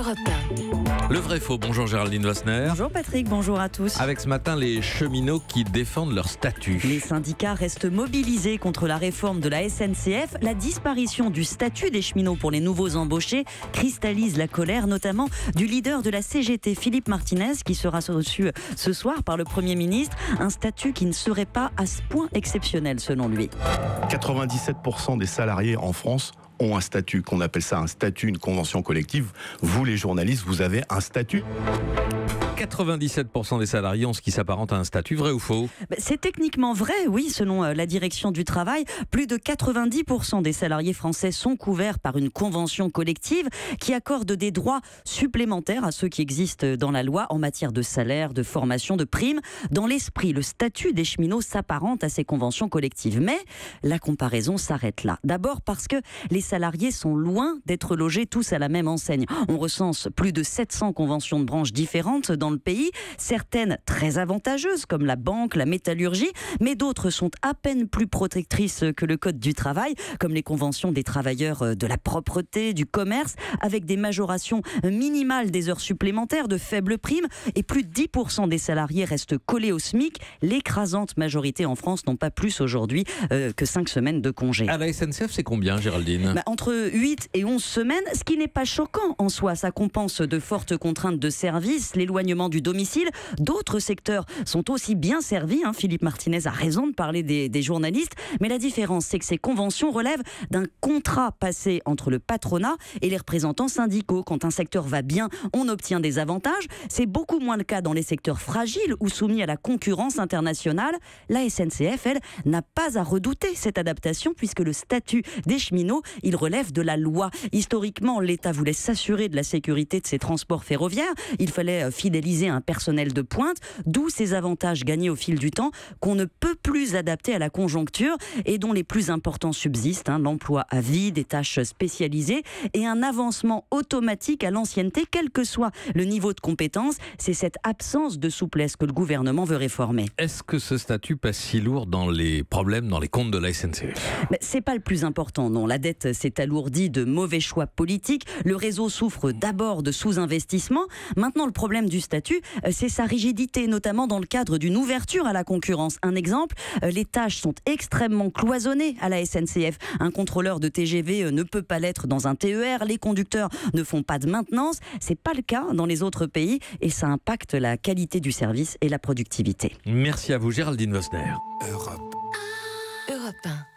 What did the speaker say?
Europe 1. Le vrai faux, bonjour Géraldine Wassner. Bonjour Patrick, bonjour à tous. Avec ce matin les cheminots qui défendent leur statut. Les syndicats restent mobilisés contre la réforme de la SNCF. La disparition du statut des cheminots pour les nouveaux embauchés cristallise la colère, notamment du leader de la CGT, Philippe Martinez, qui sera reçu ce soir par le Premier ministre. Un statut qui ne serait pas à ce point exceptionnel selon lui. 97% des salariés en France ont un statut, qu'on appelle ça un statut, une convention collective. Vous, les journalistes, vous avez un statut ? 97% des salariés ont ce qui s'apparente à un statut, vrai ou faux ? C'est techniquement vrai, oui, selon la direction du travail. Plus de 90% des salariés français sont couverts par une convention collective qui accorde des droits supplémentaires à ceux qui existent dans la loi en matière de salaire, de formation, de primes. Dans l'esprit, le statut des cheminots s'apparente à ces conventions collectives. Mais la comparaison s'arrête là. D'abord parce que les salariés sont loin d'être logés tous à la même enseigne. On recense plus de 700 conventions de branches différentes dans le pays, certaines très avantageuses comme la banque, la métallurgie, mais d'autres sont à peine plus protectrices que le code du travail, comme les conventions des travailleurs de la propreté, du commerce, avec des majorations minimales des heures supplémentaires, de faibles primes, et plus de 10% des salariés restent collés au SMIC. L'écrasante majorité en France n'ont pas plus aujourd'hui que 5 semaines de congé. À la SNCF, c'est combien, Géraldine ? Entre 8 et 11 semaines, ce qui n'est pas choquant en soi. Ça compense de fortes contraintes de service, l'éloignement du domicile. D'autres secteurs sont aussi bien servis. Philippe Martinez a raison de parler des journalistes. Mais la différence, c'est que ces conventions relèvent d'un contrat passé entre le patronat et les représentants syndicaux. Quand un secteur va bien, on obtient des avantages. C'est beaucoup moins le cas dans les secteurs fragiles ou soumis à la concurrence internationale. La SNCF, elle, n'a pas à redouter cette adaptation puisque le statut des cheminots, il relève de la loi. Historiquement, l'État voulait s'assurer de la sécurité de ses transports ferroviaires. Il fallait fidéliser un personnel de pointe, d'où ces avantages gagnés au fil du temps qu'on ne peut plus adapter à la conjoncture et dont les plus importants subsistent, l'emploi à vie, des tâches spécialisées et un avancement automatique à l'ancienneté, quel que soit le niveau de compétence. C'est cette absence de souplesse que le gouvernement veut réformer. Est-ce que ce statut passe si lourd dans les problèmes, dans les comptes de la SNCF ? C'est pas le plus important, non. La dette s'est alourdie de mauvais choix politiques. Le réseau souffre d'abord de sous-investissement. Maintenant, le problème du statut, c'est sa rigidité, notamment dans le cadre d'une ouverture à la concurrence. Un exemple, les tâches sont extrêmement cloisonnées à la SNCF. Un contrôleur de TGV ne peut pas l'être dans un TER. Les conducteurs ne font pas de maintenance. C'est pas le cas dans les autres pays et ça impacte la qualité du service et la productivité. Merci à vous, Géraldine Wassner. Europe 1.